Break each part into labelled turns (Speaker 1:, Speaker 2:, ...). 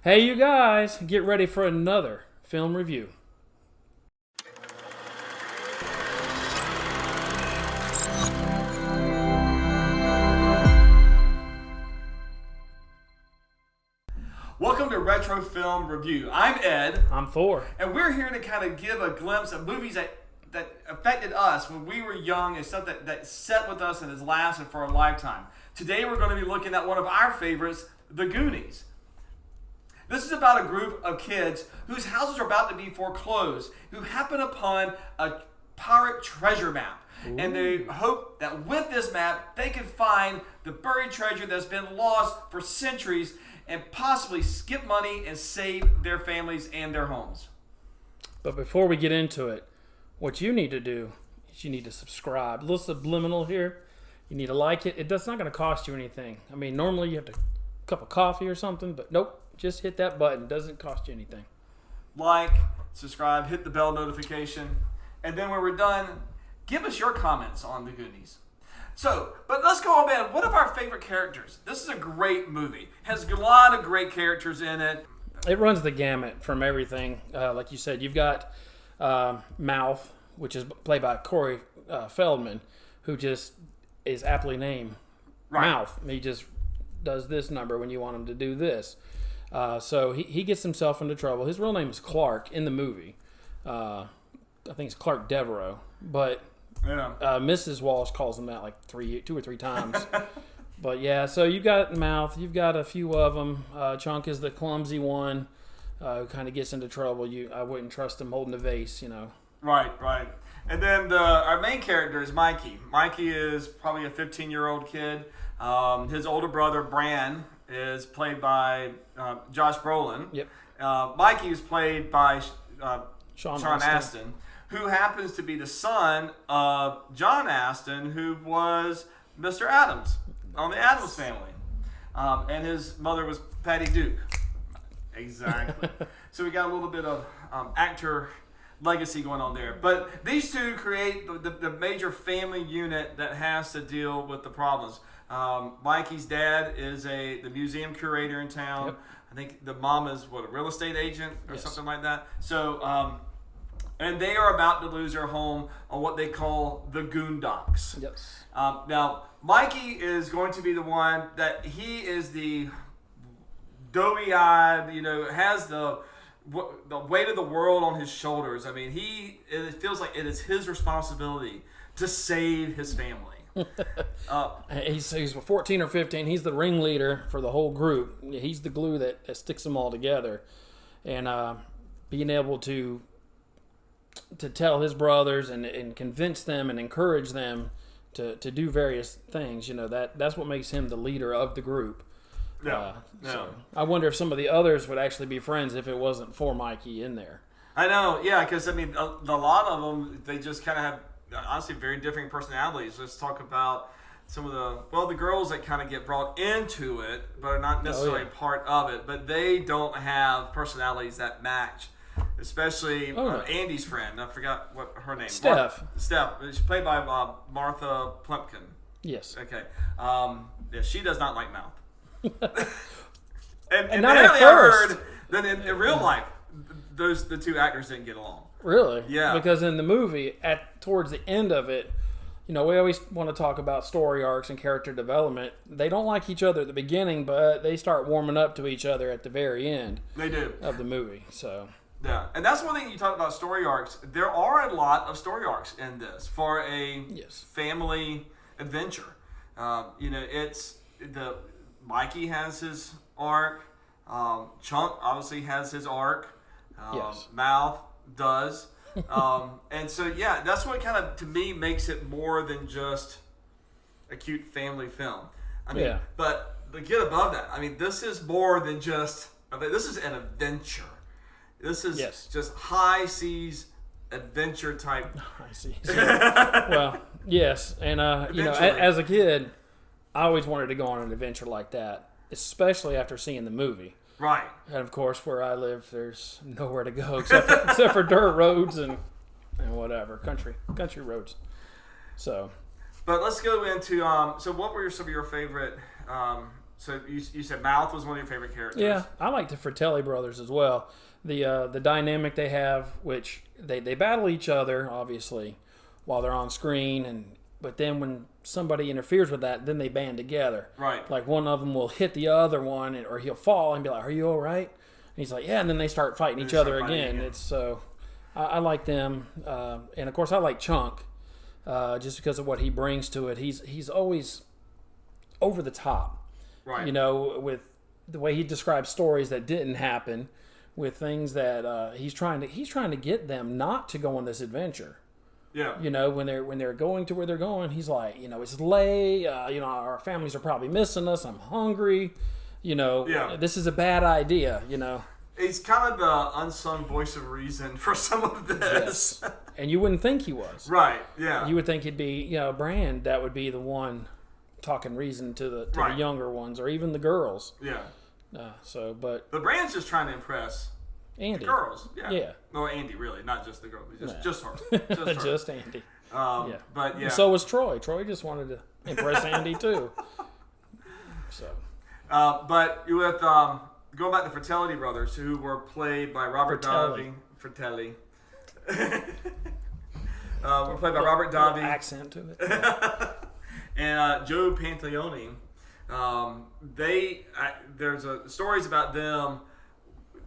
Speaker 1: Hey, you guys, get ready for another film review.
Speaker 2: Welcome to Retro Film Review. I'm Ed.
Speaker 1: I'm Thor.
Speaker 2: And we're here to kind of give a glimpse of movies that affected us when we were young and stuff that set with us and has lasted for a lifetime. Today we're going to be looking at one of our favorites, The Goonies. This is about a group of kids whose houses are about to be foreclosed, who happen upon a pirate treasure map. Ooh. And they hope that with this map, they can find the buried treasure that's been lost for centuries and possibly skip money and save their families and their homes.
Speaker 1: But before we get into it, what you need to do is you need to subscribe. A little subliminal here. You need to like it. It's not going to cost you anything. I mean, normally you have to cup of coffee or something, but nope. Just hit that button. Doesn't cost you anything.
Speaker 2: Like, subscribe, hit the bell notification, and then when we're done, give us your comments on The Goonies. So, but let's go on, man. One of our favorite characters. This is a great movie. Has a lot of great characters in it.
Speaker 1: It runs the gamut from everything. Like you said, you've got Mouth, which is played by Corey Feldman, who just is aptly named Mouth. He just does this number when you want him to do this. So he gets himself into trouble. His real name is Clark in the movie. I think it's Clark Devereaux, but Mrs. Walsh calls him that like two or three times. But yeah, so you've got Mouth. You've got a few of them. Chunk is the clumsy one who kind of gets into trouble. I wouldn't trust him holding a vase, you know.
Speaker 2: Right. And then our main character is Mikey. Mikey is probably a 15-year-old kid. His older brother, Bran, is played by Josh Brolin.
Speaker 1: Yep.
Speaker 2: Mikey is played by
Speaker 1: Sean
Speaker 2: Astin, who happens to be the son of John Astin, who was Mr. Addams on the Addams Family. And his mother was Patty Duke. Exactly. So we got a little bit of actor legacy going on there. But these two create the major family unit that has to deal with the problems. Mikey's dad is the museum curator in town. Yep. I think the mom is a real estate agent or something like that. So, and they are about to lose their home on what they call the Goondocks.
Speaker 1: Yes.
Speaker 2: Now, Mikey is going to be the one that he is the doughy-eyed, has the weight of the world on his shoulders. I mean, it feels like it is his responsibility to save his family.
Speaker 1: He's 14 or 15. He's the ringleader for the whole group. He's the glue that sticks them all together. And being able to tell his brothers and convince them and encourage them to do various things, that's what makes him the leader of the group. So I wonder if some of the others would actually be friends if it wasn't for Mikey in there.
Speaker 2: I know, yeah, because a lot of them, they just kind of have honestly very different personalities. Let's talk about some of the girls that kind of get brought into it but are not necessarily part of it, but they don't have personalities that match, especially Andy's friend. I forgot what her name is.
Speaker 1: Steph.
Speaker 2: She's played by Martha Plimpton.
Speaker 1: Yes.
Speaker 2: Okay. She does not like Mouth. and
Speaker 1: not at first.
Speaker 2: I heard that in real life the two actors didn't get along.
Speaker 1: Really?
Speaker 2: Yeah.
Speaker 1: Because in the movie, towards the end of it, we always want to talk about story arcs and character development. They don't like each other at the beginning, but they start warming up to each other at the very end.
Speaker 2: They do.
Speaker 1: Of the movie. So. Yeah.
Speaker 2: And that's one thing you talk about story arcs. There are a lot of story arcs in this for a family adventure. Mikey has his arc. Chunk obviously has his arc. Mouth does. And so, that's what kind of, to me, makes it more than just a cute family film. But get above that. This is more than just, this is an adventure. This is just high seas adventure type.
Speaker 1: High seas. Well, yes. And, as a kid, I always wanted to go on an adventure like that, especially after seeing the movie.
Speaker 2: Right.
Speaker 1: And of course, where I live, there's nowhere to go except for dirt roads and whatever, country roads. So.
Speaker 2: But let's go into, so what were some of your favorite So you said Mouth was one of your favorite characters.
Speaker 1: Yeah, I like the Fratelli brothers as well. The dynamic they have, which they battle each other obviously while they're on screen, but then when somebody interferes with that, then they band together.
Speaker 2: Right.
Speaker 1: Like one of them will hit the other one, or he'll fall and be like, "Are you all right?" And he's like, "Yeah," and then they start fighting each other again. It's so I like them, and of course I like Chunk, just because of what he brings to it. He's always over the top.
Speaker 2: Right.
Speaker 1: You know, with the way he describes stories that didn't happen, with things that he's trying to get them not to go on this adventure.
Speaker 2: Yeah.
Speaker 1: You know, when they're going to where they're going, he's like, you know, it's late. You know, our families are probably missing us. I'm hungry. You know, this is a bad idea. You know,
Speaker 2: he's kind of the unsung voice of reason for some of this.
Speaker 1: Yes. And you wouldn't think he was.
Speaker 2: Right. Yeah.
Speaker 1: You would think he'd be, you know, Brand. That would be the one talking reason to the younger ones, or even the girls.
Speaker 2: Yeah.
Speaker 1: But
Speaker 2: the Brand's just trying to impress
Speaker 1: Andy.
Speaker 2: the girls. Yeah. No,
Speaker 1: Yeah.
Speaker 2: Andy, really, not just the girls. Just her. Just her.
Speaker 1: Just Andy.
Speaker 2: Yeah. But yeah.
Speaker 1: And so was Troy. Troy just wanted to impress Andy too. So.
Speaker 2: But with going back to Fratelli brothers, who were played by Robert Davi. Fratelli. Were played by Robert Davi.
Speaker 1: Accent to it.
Speaker 2: And Joe Pantaleone. There's stories about them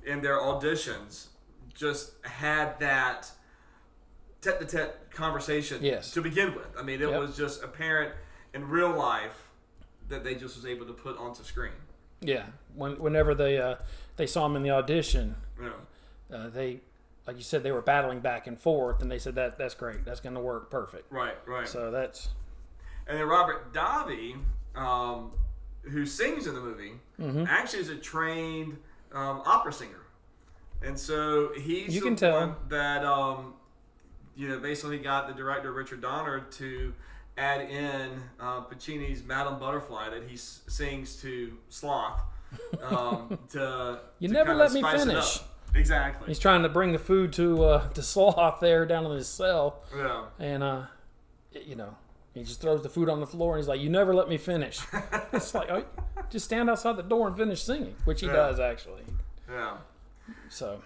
Speaker 2: in their auditions just had that tete-to-tete conversation to begin with. I mean, it was just apparent in real life that they just was able to put onto screen.
Speaker 1: Yeah. Whenever they saw him in the audition, they, like you said, they were battling back and forth, and they said that's great. That's going to work perfect.
Speaker 2: Right.
Speaker 1: So that's...
Speaker 2: And then Robert Davi, who sings in the movie, actually is a trained opera singer. And so he's one that, basically got the director, Richard Donner, to add in Puccini's Madame Butterfly that he sings to Sloth.
Speaker 1: You never let me finish.
Speaker 2: Exactly.
Speaker 1: He's trying to bring the food to Sloth there down in his cell.
Speaker 2: Yeah.
Speaker 1: And, he just throws the food on the floor and he's like, "You never let me finish." It's like, just stand outside the door and finish singing, which he does actually.
Speaker 2: Yeah.
Speaker 1: So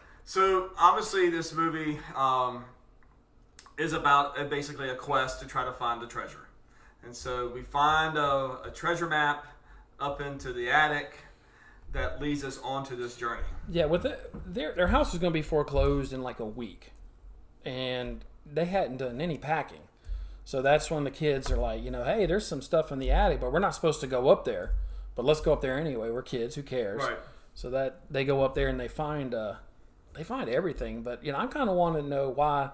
Speaker 2: obviously this movie is about basically a quest to try to find the treasure. And so we find a treasure map up into the attic that leads us onto this journey.
Speaker 1: Yeah, with their house was going to be foreclosed in like a week. And they hadn't done any packing. So that's when the kids are like, hey, there's some stuff in the attic, but we're not supposed to go up there. But let's go up there anyway. We're kids. Who cares?
Speaker 2: Right.
Speaker 1: So that they go up there and they find everything. But, I kind of want to know why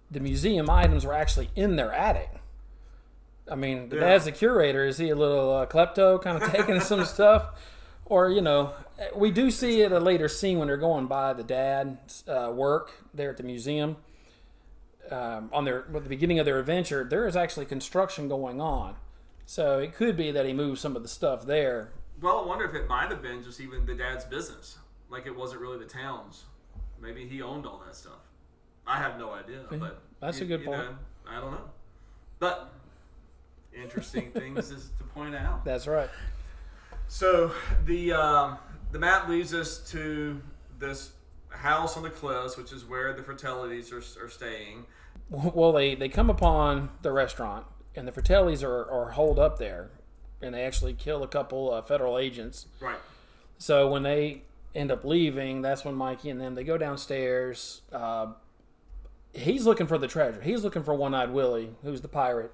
Speaker 1: the museum items were actually in their attic. I mean, the dad's the curator. Is he a little klepto, kind of taking some stuff? Or, we do see at a later scene when they're going by the dad's work there at the museum. At the beginning of their adventure, there is actually construction going on. So it could be that he moved some of the stuff there.
Speaker 2: Well, I wonder if it might have been just even the dad's business. Like it wasn't really the town's. Maybe he owned all that stuff. I have no idea. But
Speaker 1: that's a good point.
Speaker 2: I don't know. But interesting things to point out.
Speaker 1: That's right.
Speaker 2: So the map leads us to this house on the cliffs, which is where the Fratellis are staying.
Speaker 1: Well, they come upon the restaurant, and the Fratellis are holed up there, and they actually kill a couple federal agents.
Speaker 2: Right.
Speaker 1: So when they end up leaving, that's when Mikey and them, they go downstairs. He's looking for the treasure. He's looking for One-Eyed Willie, who's the pirate.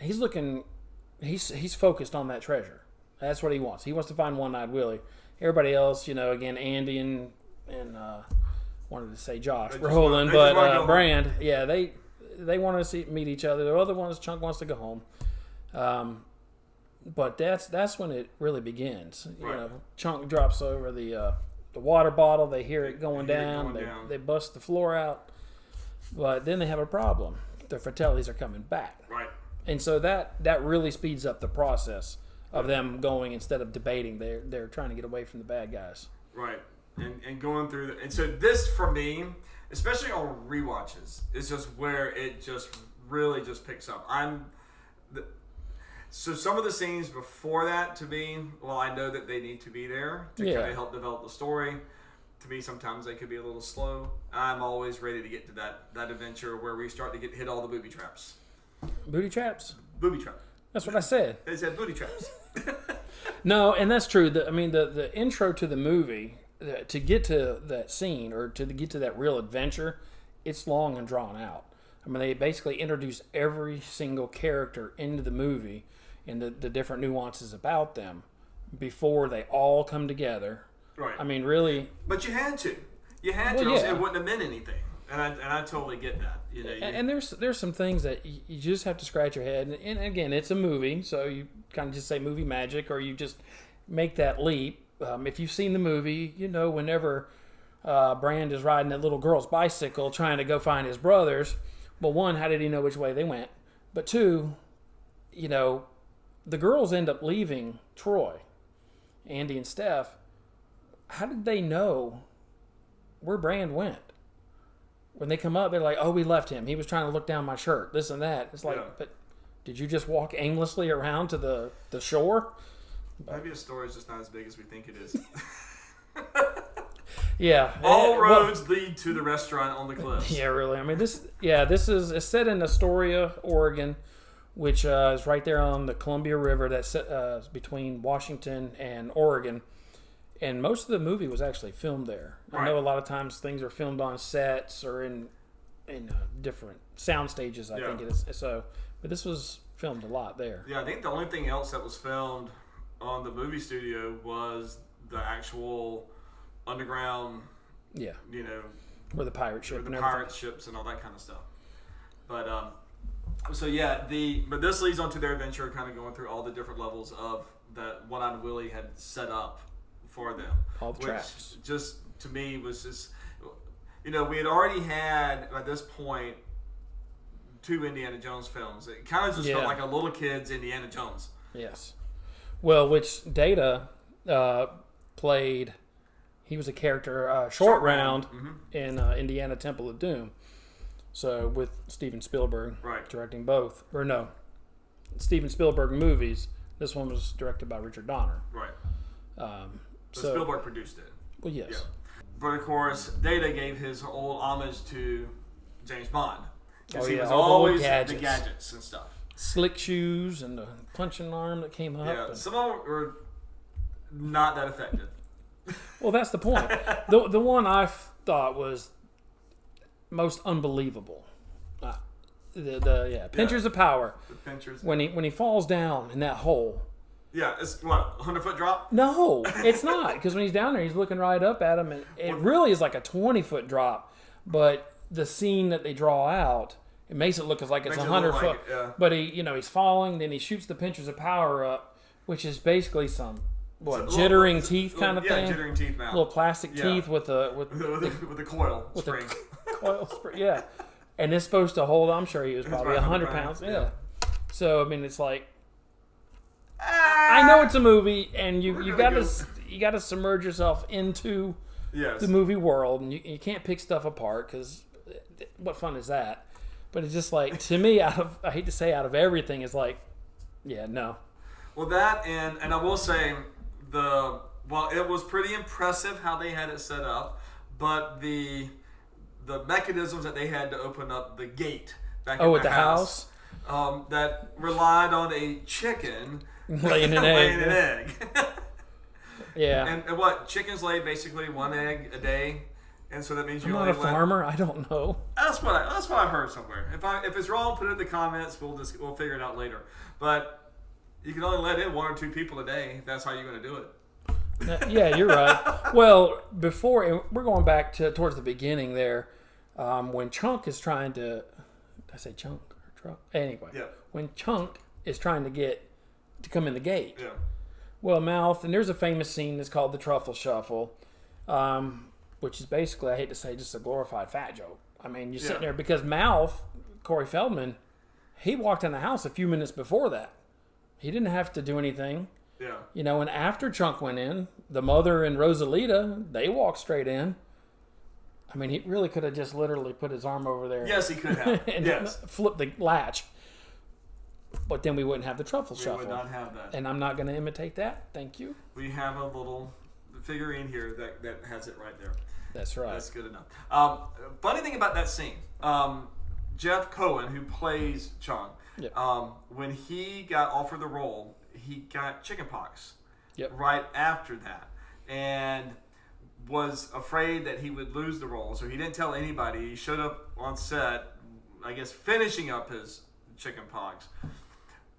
Speaker 1: He's focused on that treasure. That's what he wants. He wants to find One-Eyed Willie. Everybody else, again, Andy and wanted to say Josh Brolin, but Brand, they want to meet each other. The other ones, Chunk wants to go home. But that's when it really begins.
Speaker 2: Right.
Speaker 1: Chunk drops over the water bottle. They hear it going down. They bust the floor out. But then they have a problem. The Fratellis are coming back.
Speaker 2: Right.
Speaker 1: And so that really speeds up the process of them going instead of debating. They're trying to get away from the bad guys.
Speaker 2: Right. And going through and so this for me, especially on rewatches, is just where it just really just picks up. So some of the scenes before that, to me, well, I know that they need to be there to kind of help develop the story. To me, sometimes they could be a little slow. I'm always ready to get to that adventure where we start to hit all the booby traps.
Speaker 1: Booty traps?
Speaker 2: Booby trap.
Speaker 1: That's what I said.
Speaker 2: They said booty traps.
Speaker 1: No, and that's true. The intro to the movie, to get to that scene or to get to that real adventure, it's long and drawn out. I mean, they basically introduce every single character into the movie and the different nuances about them before they all come together.
Speaker 2: Right.
Speaker 1: I mean, really.
Speaker 2: But you had to. You had to. Else it wouldn't have meant anything. And I totally get that. You know,
Speaker 1: and there's some things that you just have to scratch your head. And again, it's a movie, so you kind of just say movie magic, or you just make that leap. If you've seen the movie, you know whenever Brand is riding that little girl's bicycle trying to go find his brothers. Well, one, how did he know which way they went? But two, you know, the girls end up leaving Troy, Andy and Steph. How did they know where Brand went? When they come up, they're like, oh, we left him. He was trying to look down my shirt, this and that. It's like, but did you just walk aimlessly around to the shore?
Speaker 2: Maybe the story's just not as big as we think it is.
Speaker 1: Yeah.
Speaker 2: All roads lead to the restaurant on the cliffs.
Speaker 1: Yeah, really. I mean, this is set in Astoria, Oregon, which is right there on the Columbia River that's between Washington and Oregon. And most of the movie was actually filmed there. Right. I know a lot of times things are filmed on sets or in different sound stages, I think it is. So, but this was filmed a lot there.
Speaker 2: Yeah, I think the only thing else that was filmed on the movie studio was the actual underground.
Speaker 1: Yeah.
Speaker 2: You know,
Speaker 1: where the pirate ship,
Speaker 2: and pirate ships and all that kind of stuff. But so yeah, but this leads on to their adventure, kind of going through all the different levels of that One-Eyed Willie had set up for them.
Speaker 1: All the traps.
Speaker 2: Just to me was just, you know, we had already had at this point 2 Indiana Jones films. It kind of just felt like a little kid's Indiana Jones.
Speaker 1: Yes. Well, which Data played. He was a character, Short Round, in Indiana Temple of Doom. So with Steven Spielberg directing both, or no, Steven Spielberg movies. This one was directed by Richard Donner.
Speaker 2: Right. So Spielberg produced it.
Speaker 1: Well, yes.
Speaker 2: Yeah. But of course, Data gave his old homage to James Bond. Because he was always the gadgets and stuff.
Speaker 1: Slick shoes and the punching arm that came up.
Speaker 2: Yeah, some of them were not that effective.
Speaker 1: Well, that's the point. The one I thought was most unbelievable. Pinchers of Power.
Speaker 2: The pinchers.
Speaker 1: When he falls down in that hole.
Speaker 2: Yeah, it's what, 100-foot drop?
Speaker 1: No, it's not. Because when he's down there, he's looking right up at him, and it really is like a 20-foot drop. But the scene that they draw out, it makes it look as like it's 100-foot. But he's falling, then he shoots the Pinchers of Power up, which is basically some jittering teeth kind of thing.
Speaker 2: Yeah, jittering teeth mount.
Speaker 1: Little plastic teeth with the
Speaker 2: coil spring.
Speaker 1: Coil spring, yeah. And it's supposed to hold. I'm sure he was probably 100 pounds. Yeah. So I mean, it's like. I know it's a movie, and you got to submerge yourself into the movie world, and you can't pick stuff apart because what fun is that? But it's just like, to me, I hate to say, out of everything, it's like, no.
Speaker 2: Well, that and I will say it was pretty impressive how they had it set up, but the mechanisms that they had to open up the gate back at the house. That relied on a chicken
Speaker 1: laying an egg. Yeah.
Speaker 2: And what? Chickens lay basically 1 egg a day, and so that means
Speaker 1: I'm not a farmer. I don't know.
Speaker 2: That's what I heard somewhere. If it's wrong, put it in the comments. We'll figure it out later. But you can only let in 1 or 2 people a day. If that's how you're going to do it.
Speaker 1: Yeah, you're right. Well, before we're going back towards the beginning there, when Chunk is trying to. Did I say Chunk? Anyway, when Chunk is trying to come in the gate, well, Mouth, and there's a famous scene that's called the Truffle Shuffle, which is basically, I hate to say, just a glorified fat joke. I mean, you're sitting there because Mouth, Corey Feldman, he walked in the house a few minutes before that. He didn't have to do anything.
Speaker 2: Yeah.
Speaker 1: And after Chunk went in, the mother and Rosalita, they walked straight in. I mean, he really could have just literally put his arm over there.
Speaker 2: Yes, he could have.
Speaker 1: And flipped the latch. But then we wouldn't have the truffle
Speaker 2: We
Speaker 1: shuffle.
Speaker 2: would not have that.
Speaker 1: And I'm not going to imitate that. Thank you.
Speaker 2: We have a little figurine here that has it right there.
Speaker 1: That's right.
Speaker 2: That's good enough. Funny thing about that scene, Jeff Cohen, who plays Chung,
Speaker 1: Yep.
Speaker 2: when he got offered the role, he got chickenpox
Speaker 1: Yep.
Speaker 2: right after that, and was afraid that he would lose the role, so he didn't tell anybody. He showed up on set, I guess, finishing up his chickenpox,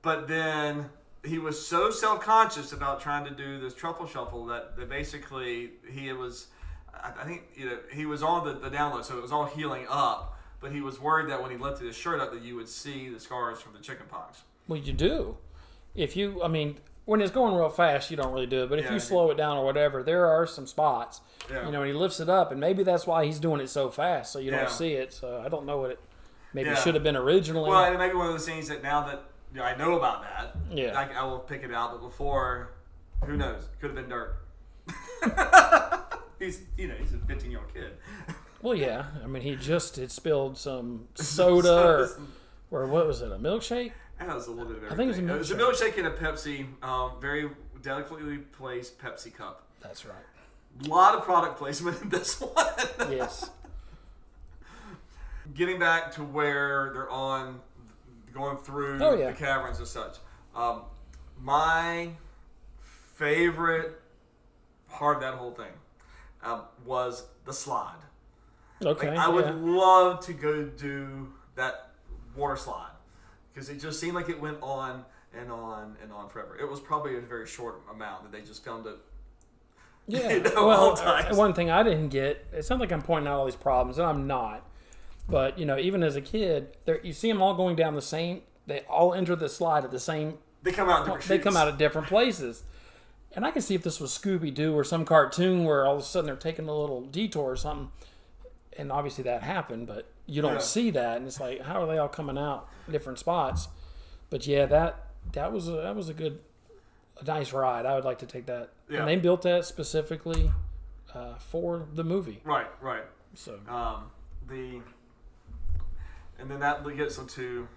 Speaker 2: but then he was so self-conscious about trying to do this truffle shuffle that basically he was, I think, he was on the download, so it was all healing up, but he was worried that when he lifted his shirt up that you would see the scars from the chickenpox.
Speaker 1: Well, you do. When it's going real fast, you don't really do it. But if you slow it down or whatever, there are some spots.
Speaker 2: Yeah.
Speaker 1: When he lifts it up, and maybe that's why he's doing it so fast, so you don't see it. So I don't know what it maybe should have been originally.
Speaker 2: Well, it may be one of those things that now that I know about that,
Speaker 1: yeah,
Speaker 2: I will pick it out. But before, who knows? Could have been dirt. He's a 15-year-old kid.
Speaker 1: Well, yeah. He just had spilled some soda or what was it? A milkshake?
Speaker 2: That was a little bit of everything.
Speaker 1: I think it was
Speaker 2: a milkshake and a Pepsi, very delicately placed Pepsi cup.
Speaker 1: That's right.
Speaker 2: A lot of product placement in this one.
Speaker 1: Yes.
Speaker 2: Getting back to where they're going through the caverns and such. My favorite part of that whole thing was the slide.
Speaker 1: Okay.
Speaker 2: I would love to go do that water slide because it just seemed like it went on and on and on forever. It was probably a very short amount that they just filmed it.
Speaker 1: Yeah.
Speaker 2: All times.
Speaker 1: One thing I didn't get, it sounds like I'm pointing out all these problems, and I'm not. But, even as a kid, you see them all going down the same, they all enter the slide at the same.
Speaker 2: They come out in different
Speaker 1: They come out at different places. And I can see if this was Scooby-Doo or some cartoon where all of a sudden they're taking a little detour or something. And obviously that happened, but you don't see that. And it's like, how are they all coming out in different spots? But yeah, that was a nice ride. I would like to take that. Yeah. And they built that specifically for the movie.
Speaker 2: Right.
Speaker 1: So
Speaker 2: and then that gets them to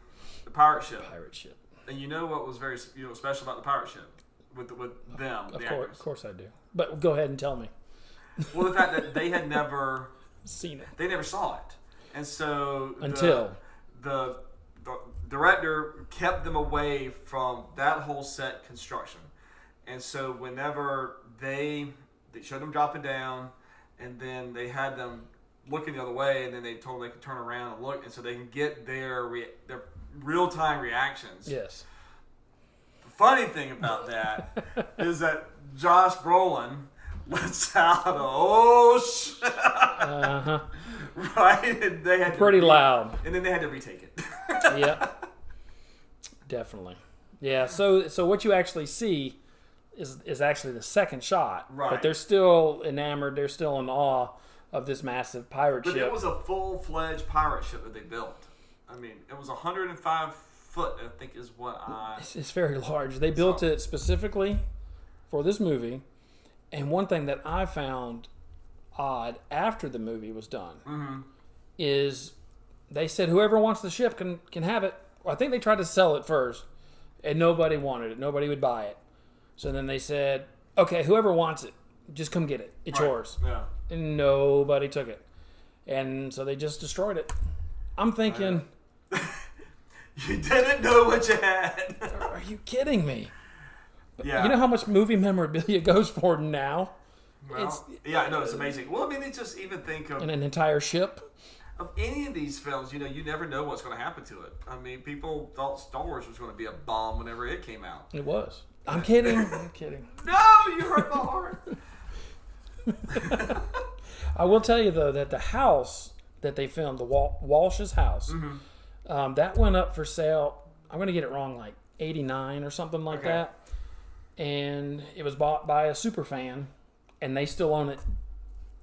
Speaker 2: the pirate ship. And you know what was very special about the pirate ship with them?
Speaker 1: Of course I do. But go ahead and tell me.
Speaker 2: Well, the fact that they had never
Speaker 1: seen it.
Speaker 2: They never saw it, and so
Speaker 1: until
Speaker 2: the director kept them away from that whole set construction, and so whenever they showed them dropping down, and then they had them looking the other way, and then they told them they could turn around and look, and so they can get their real-time reactions.
Speaker 1: Yes.
Speaker 2: The funny thing about that is that Josh Brolin lets out shit.
Speaker 1: Uh-huh.
Speaker 2: Right? And they had
Speaker 1: pretty loud.
Speaker 2: And then they had to retake it.
Speaker 1: Yeah. Definitely. Yeah, so what you actually see is actually the second shot.
Speaker 2: Right.
Speaker 1: But they're still enamored, they're still in awe of this massive pirate ship.
Speaker 2: But it was a full-fledged pirate ship that they built. It was 105 foot, I think is what
Speaker 1: It's very large. They built it specifically for this movie. And one thing that I found odd after the movie was done is they said whoever wants the ship can have it. Well, I think they tried to sell it first, and nobody wanted it. Nobody would buy it. So then they said, okay, whoever wants it, just come get it. It's yours.
Speaker 2: Yeah.
Speaker 1: And nobody took it. And so they just destroyed it. I'm thinking...
Speaker 2: You didn't know what you had.
Speaker 1: Are you kidding me?
Speaker 2: Yeah.
Speaker 1: You know how much movie memorabilia goes for now?
Speaker 2: Well, it's amazing. Well, they just even think of...
Speaker 1: an entire ship?
Speaker 2: Of any of these films, you never know what's going to happen to it. People thought Star Wars was going to be a bomb whenever it came out.
Speaker 1: It was. I'm kidding. I'm kidding.
Speaker 2: No, you hurt my heart.
Speaker 1: I will tell you, though, that the house that they filmed, the Walsh's house, that went up for sale, I'm going to get it wrong, like 89 or something like that. And it was bought by a super fan, and they still own it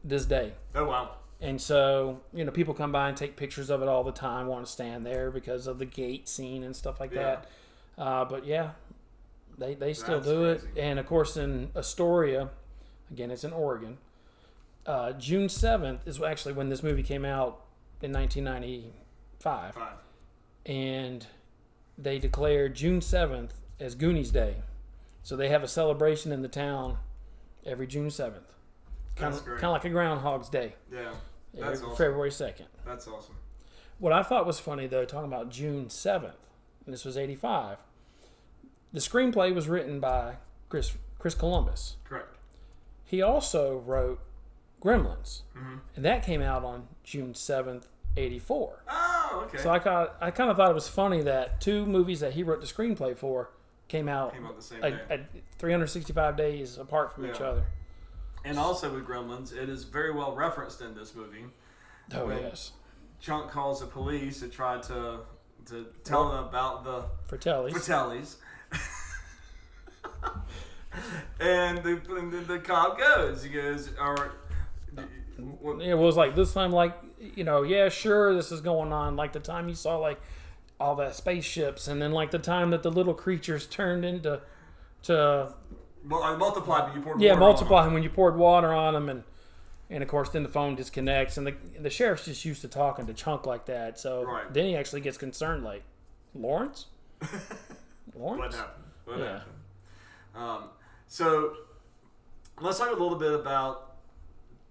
Speaker 1: this day.
Speaker 2: Oh, wow.
Speaker 1: And so, people come by and take pictures of it all the time, want to stand there because of the gate scene and stuff like that. But yeah, they still do it. And of course, in Astoria, again, it's in Oregon, June 7th is actually when this movie came out in 1995. And they declared June 7th as Goonies Day. So they have a celebration in the town every June 7th. Kind of like a Groundhog's Day.
Speaker 2: Yeah, that's awesome.
Speaker 1: February 2nd.
Speaker 2: That's awesome.
Speaker 1: What I thought was funny, though, talking about June 7th, and this was 85, the screenplay was written by Chris Columbus.
Speaker 2: Correct.
Speaker 1: He also wrote Gremlins, and that came out on June 7th, 84.
Speaker 2: Oh, okay.
Speaker 1: So I kind of thought it was funny that two movies that he wrote the screenplay for came out
Speaker 2: the same day.
Speaker 1: 365 days apart from each other.
Speaker 2: And also with Gremlins, it is very well referenced in this movie.
Speaker 1: Oh, yes.
Speaker 2: Chunk calls the police to try to tell them about the Fratellis. And the cop goes. He goes,
Speaker 1: it was like this time, like, yeah, sure, this is going on. Like the time you saw like all the spaceships, and then like the time that the little creatures turned into
Speaker 2: multiplied when you poured
Speaker 1: water when you poured water on them, and of course then the phone disconnects, and the sheriff's just used to talking to Chunk like that. So then he actually gets concerned, like, Lawrence.
Speaker 2: What happened? So let's talk a little bit about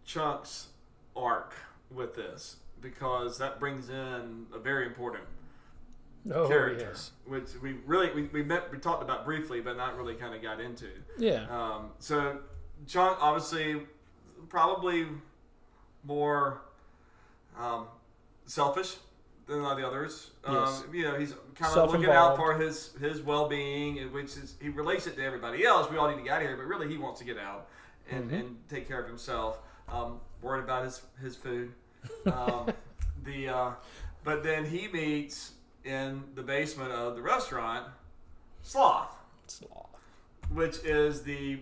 Speaker 2: Chunk's arc with this, because that brings in a very important character,
Speaker 1: yes.
Speaker 2: which we talked about briefly, but not really kind of got into.
Speaker 1: Yeah.
Speaker 2: So Chunk, obviously, probably more selfish than a lot of the others.
Speaker 1: Yes.
Speaker 2: He's kind of looking out for his well-being, which is, he relates it to everybody else. We all need to get out of here, but really he wants to get out and take care of himself. Worried about his food. But then he meets in the basement of the restaurant Sloth, which is the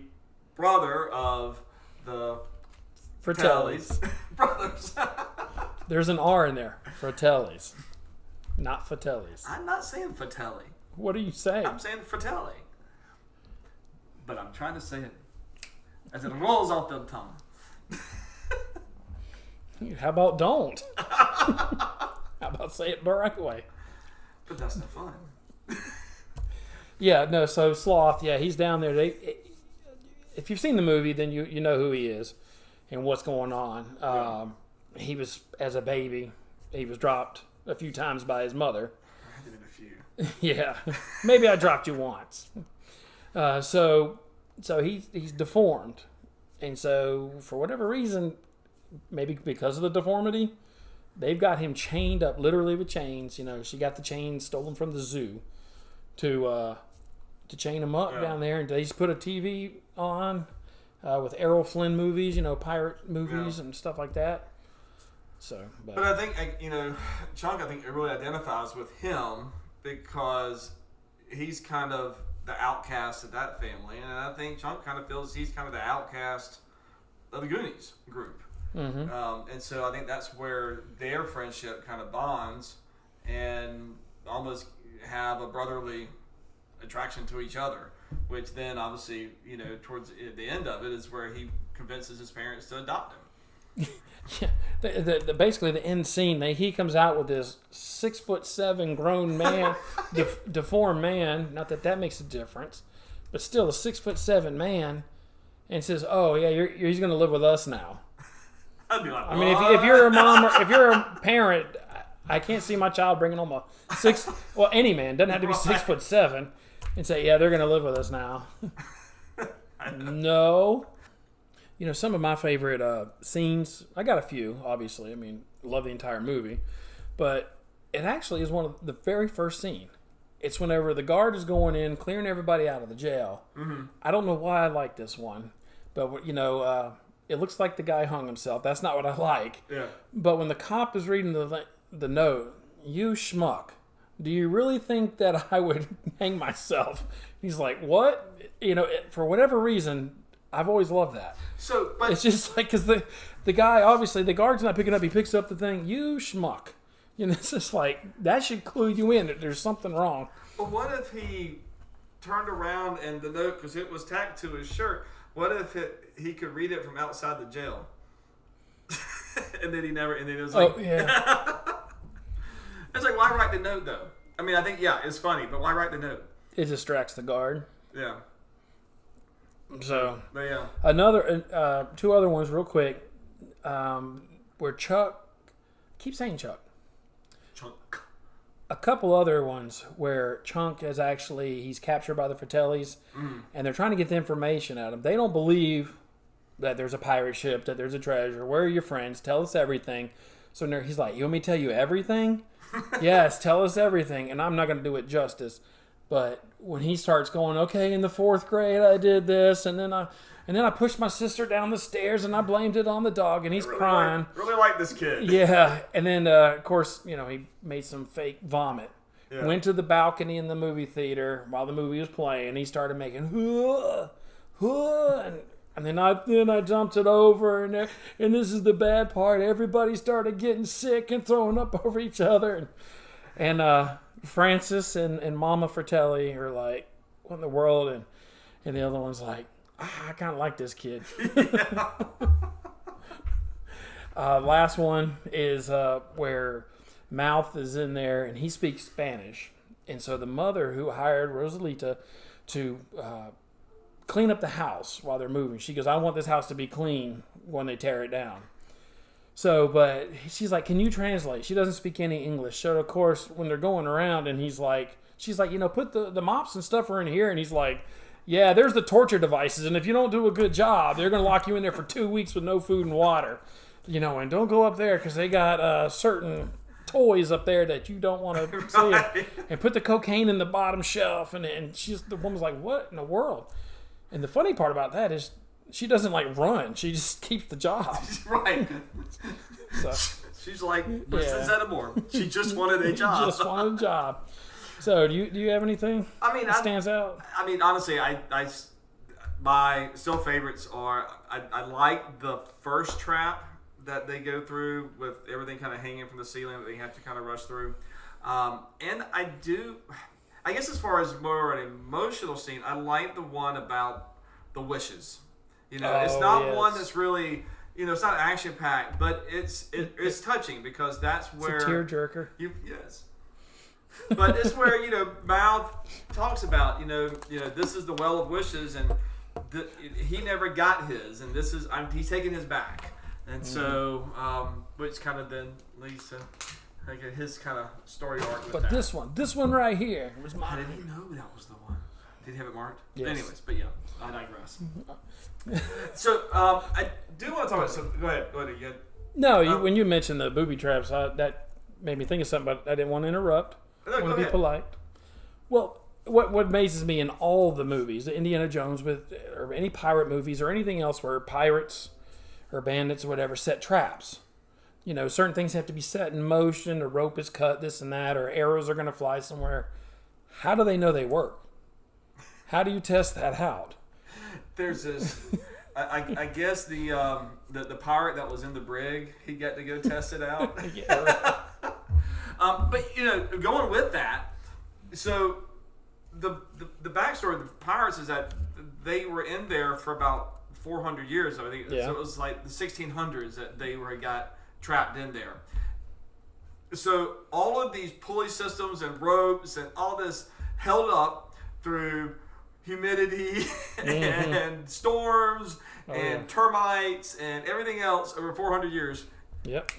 Speaker 2: brother of the
Speaker 1: Fratellis.
Speaker 2: Brothers.
Speaker 1: There's an R in there. Fratellis. Not Fratellis.
Speaker 2: I'm not saying Fratelli.
Speaker 1: What are you saying?
Speaker 2: I'm saying Fratelli. But I'm trying to say it as it rolls off the tongue.
Speaker 1: How about don't? How about say it the right way?
Speaker 2: But that's not fun.
Speaker 1: Yeah, no, so Sloth, he's down there. If you've seen the movie, then you know who he is and what's going on. He was, as a baby, he was dropped a few times by his mother.
Speaker 2: I did a few.
Speaker 1: Yeah, maybe I dropped you once. So he's deformed, and so for whatever reason, maybe because of the deformity, they've got him chained up, literally with chains. She got the chains stolen from the zoo to chain him up down there, and they just put a TV on with Errol Flynn movies, pirate movies and stuff like that. So, but
Speaker 2: I think Chunk, it really identifies with him because he's kind of the outcast of that family, and I think Chunk kind of feels he's kind of the outcast of the Goonies group. Mm-hmm. And so I think that's where their friendship kind of bonds and almost have a brotherly attraction to each other, which then obviously, towards the end of it is where he convinces his parents to adopt him.
Speaker 1: Yeah, basically the end scene, he comes out with this 6'7" grown man, deformed man. Not that makes a difference, but still a 6'7" man, and says, "Oh yeah, he's going to live with us now."
Speaker 2: I'd be like,
Speaker 1: I mean, if you're a mom or if you're a parent, I can't see my child bringing home a any man, doesn't have to be 6'7", and say, "Yeah, they're going to live with us now." No. Some of my favorite scenes, I got a few, obviously. I mean, love the entire movie. But it actually is one of the very first scene. It's whenever the guard is going in, clearing everybody out of the jail. Mm-hmm. I don't know why I like this one. But, it looks like the guy hung himself. That's not what I like.
Speaker 2: Yeah.
Speaker 1: But when the cop is reading the note, "You schmuck, do you really think that I would hang myself?" He's like, "What?" For whatever reason, I've always loved that.
Speaker 2: So, but
Speaker 1: it's just like, because the guy, obviously, the guard's not picking up. He picks up the thing. "You schmuck." It's just like, that should clue you in that there's something wrong.
Speaker 2: But what if he turned around and the note, because it was tacked to his shirt, what if he could read it from outside the jail? And then it was like,
Speaker 1: oh, yeah.
Speaker 2: It's like, why write the note, though? I mean, I think, yeah, it's funny, but why write the note?
Speaker 1: It distracts the guard.
Speaker 2: Yeah.
Speaker 1: So,
Speaker 2: But yeah.
Speaker 1: another, two other ones real quick, where Chuck, keep saying Chuck.
Speaker 2: Chunk.
Speaker 1: A couple other ones where Chunk is actually, he's captured by the Fratellis, and they're trying to get the information out of him. They don't believe that there's a pirate ship, that there's a treasure. Where are your friends? Tell us everything. So he's like, you want me to tell you everything? Yes, tell us everything. And I'm not going to do it justice. But when he starts going, okay, in the 4th grade I did this, and then I pushed my sister down the stairs and I blamed it on the dog, and he's crying.
Speaker 2: Really like this kid.
Speaker 1: Yeah, and then of course, he made some fake vomit.
Speaker 2: Yeah.
Speaker 1: Went to the balcony in the movie theater while the movie was playing. He started making and then I jumped it over, and this is the bad part. Everybody started getting sick and throwing up over each other, and Francis and Mama Fratelli are like, what in the world? And the other one's like, I kind of like this kid. Last one is where Mouth is in there, and he speaks Spanish. And so the mother who hired Rosalita to clean up the house while they're moving, she goes, I want this house to be clean when they tear it down. So, but she's like, can you translate? She doesn't speak any English. So, of course, when they're going around, and she's like, put the mops and stuff are in here. And he's like, yeah, there's the torture devices. And if you don't do a good job, they're going to lock you in there for 2 weeks with no food and water. And don't go up there because they got certain toys up there that you don't want to see. And put the cocaine in the bottom shelf. And the woman's like, what in the world? And the funny part about that is she doesn't run. She just keeps the job.
Speaker 2: Right.
Speaker 1: So,
Speaker 2: she's like, Winston Zeddemore. She just wanted a job.
Speaker 1: Just wanted a job. So do you have anything that stands out?
Speaker 2: I mean, honestly, my still favorites are, I like the first trap that they go through with everything kind of hanging from the ceiling that they have to kind of rush through. And I guess as far as more an emotional scene, I like the one about the wishes. It's not one that's really, it's not action packed, but it's touching because that's where
Speaker 1: it's a tearjerker.
Speaker 2: Yes. But it's where Mouth talks about this is the well of wishes, and he never got his, and this is he's taking his back, and so which kind of then leads to his kind of story arc. With
Speaker 1: but
Speaker 2: that.
Speaker 1: this one right here was mine.
Speaker 2: How did he know that was the one? Did he have it marked?
Speaker 1: Yes.
Speaker 2: Anyways, but yeah, I digress. So I do want to talk about. So go ahead. You had,
Speaker 1: no, when you mentioned the booby traps, that made me think of something, but I didn't want to interrupt.
Speaker 2: No,
Speaker 1: I want to be polite. Well, what amazes me in all the movies, the Indiana Jones or any pirate movies or anything else where pirates or bandits or whatever set traps. Certain things have to be set in motion, a rope is cut, this and that, or arrows are going to fly somewhere. How do they know they work? How do you test that out?
Speaker 2: There's this. I guess the pirate that was in the brig, he got to go test it out.
Speaker 1: Yeah.
Speaker 2: But going with that, so the backstory of the pirates is that they were in there for about 400 years. I think so. It was like the 1600s that they got trapped in there. So all of these pulley systems and ropes and all this held up through humidity and storms and termites and everything else over 400 years.
Speaker 1: Yep.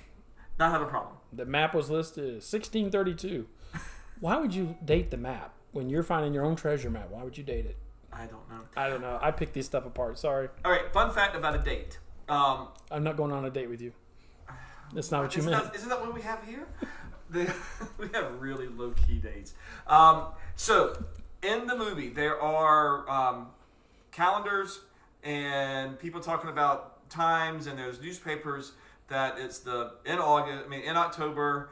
Speaker 2: Not have a problem.
Speaker 1: The map was listed as 1632. Why would you date the map when you're finding your own treasure map? Why would you date it?
Speaker 2: I don't know.
Speaker 1: I picked this stuff apart. Sorry.
Speaker 2: All right. Fun fact about a date.
Speaker 1: I'm not going on a date with you. That's not what you meant.
Speaker 2: Isn't that what we have here? We have really low-key dates. So, in the movie, there are calendars and people talking about times, and there's newspapers that it's in October.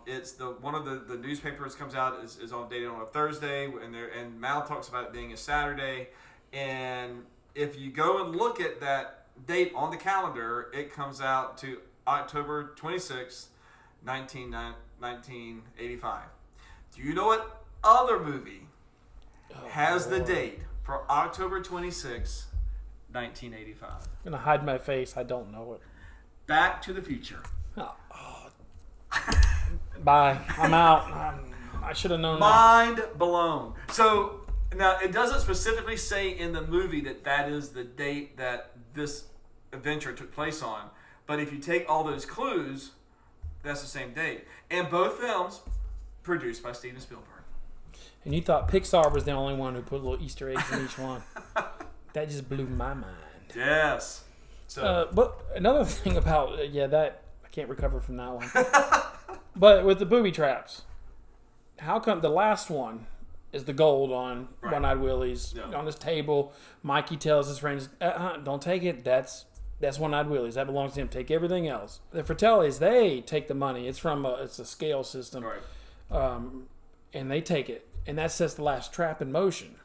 Speaker 2: It's one of the newspapers comes out is dated on a Thursday, and Mal talks about it being a Saturday. And if you go and look at that date on the calendar, it comes out to October 26th, 1985. Do you know what other movie has the date for October 26th, 1985?
Speaker 1: I'm going to hide my face. I don't know it.
Speaker 2: Back to the Future.
Speaker 1: Oh. Bye. I'm out. I should have known
Speaker 2: Mind blown. So, now, it doesn't specifically say in the movie that is the date that this adventure took place on. But if you take all those clues, that's the same date. And both films produced by Steven Spielberg.
Speaker 1: And you thought Pixar was the only one who put little Easter eggs in each one. That just blew my mind.
Speaker 2: Yes. So,
Speaker 1: but another thing about, that I can't recover from that one. But with the booby traps, how come the last one is the gold on One-Eyed Willie's on his table? Mikey tells his friends, don't take it. That's One-Eyed Willie's. That belongs to him. Take everything else. The Fratellis, they take the money. It's from it's a scale system.
Speaker 2: right.
Speaker 1: And they take it. And that sets the last trap in motion.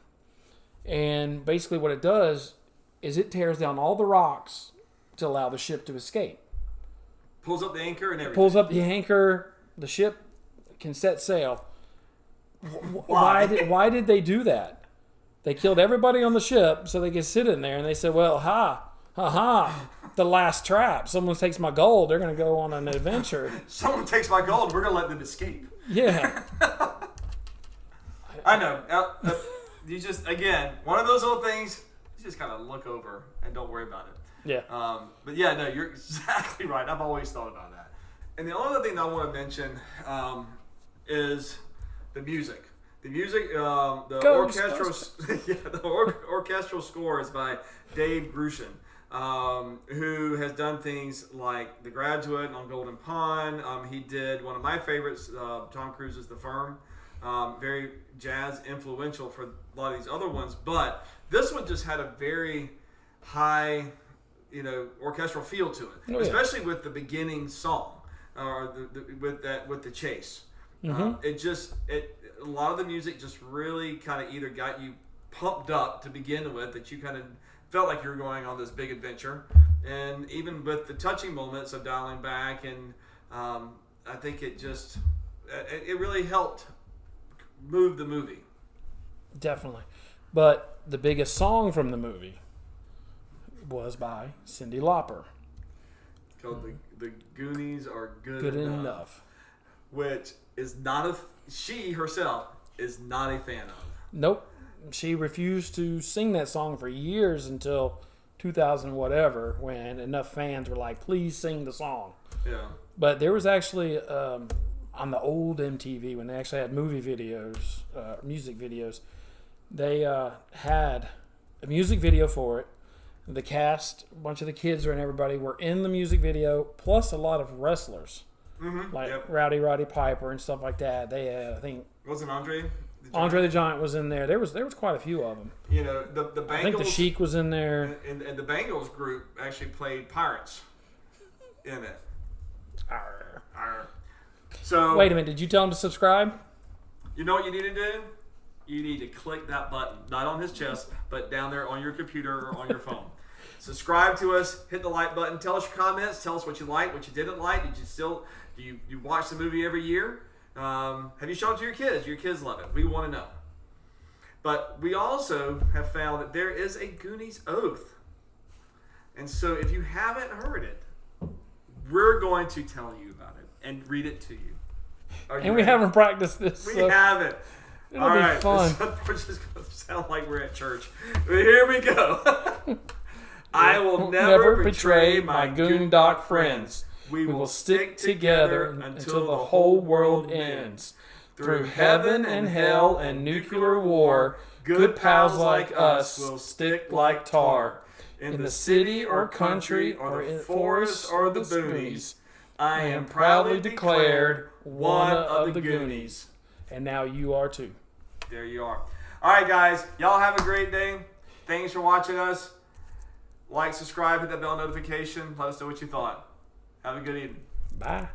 Speaker 1: And basically what it does is it tears down all the rocks to allow the ship to escape.
Speaker 2: Pulls up the anchor and everything.
Speaker 1: Pulls up the anchor. The ship can set sail. Why did they do that? They killed everybody on the ship so they could sit in there. And they said, well, the last trap. Someone takes my gold. They're going to go on an adventure.
Speaker 2: Someone takes my gold. We're going to let them escape.
Speaker 1: Yeah.
Speaker 2: I know. You just, again, one of those little things, you just kind of look over and don't worry about it.
Speaker 1: Yeah.
Speaker 2: But yeah, no, you're exactly right. I've always thought about that. And the only other thing I want to mention is the music. The music, the orchestral score is by Dave Grusin, who has done things like The Graduate and On Golden Pond. He did one of my favorites, Tom Cruise's The Firm. Very jazz influential for a lot of these other ones, but this one just had a very high, orchestral feel to it, especially with the beginning song, or with the chase. Mm-hmm. A lot of the music just really kind of either got you pumped up to begin with, that you kind of felt like you were going on this big adventure, and even with the touching moments of dialing back, and I think it really helped move the movie.
Speaker 1: Definitely. But the biggest song from the movie was by Cyndi Lauper.
Speaker 2: Called the Goonies Are Good
Speaker 1: Enough.
Speaker 2: Which is she herself is not a fan of.
Speaker 1: Nope. She refused to sing that song for years until 2000 whatever, when enough fans were like, please sing the song.
Speaker 2: Yeah.
Speaker 1: But there was actually on the old MTV, when they actually had movie videos, music videos, they had a music video for it. The cast, a bunch of the kids and everybody were in the music video, plus a lot of wrestlers, Rowdy Roddy Piper and stuff like that. They had, I think,
Speaker 2: wasn't Andre the Giant?
Speaker 1: Andre the Giant was in there. There was quite a few of them.
Speaker 2: The Bengals. I
Speaker 1: think the Sheik was in there,
Speaker 2: and the Bengals group actually played pirates in it.
Speaker 1: Arr.
Speaker 2: Arr. So
Speaker 1: wait a minute, did you tell him to subscribe?
Speaker 2: You know what you need to do? You need to click that button, not on his chest, but down there on your computer or on your phone. Subscribe to us, hit the like button, tell us your comments, tell us what you liked, what you didn't like. Do you watch the movie every year? Have you shown it to your kids? Your kids love it. We want to know. But we also have found that there is a Goonies oath. And so if you haven't heard it, we're going to tell you about it and read it to you.
Speaker 1: And we haven't practiced this.
Speaker 2: We haven't.
Speaker 1: It'll be fun.
Speaker 2: We're just going to sound like we're at church. But here we go. I will never betray my Goondock friends. We will stick together until the whole world ends. Through heaven and hell and nuclear war, good pals like us will stick like tar. In the city or country or in forests or the boonies, I am proudly declared one of the Goonies.
Speaker 1: And now you are too.
Speaker 2: There you are. All right, guys. Y'all have a great day. Thanks for watching us. Like, subscribe, hit that bell notification. Let us know what you thought. Have a good evening.
Speaker 1: Bye.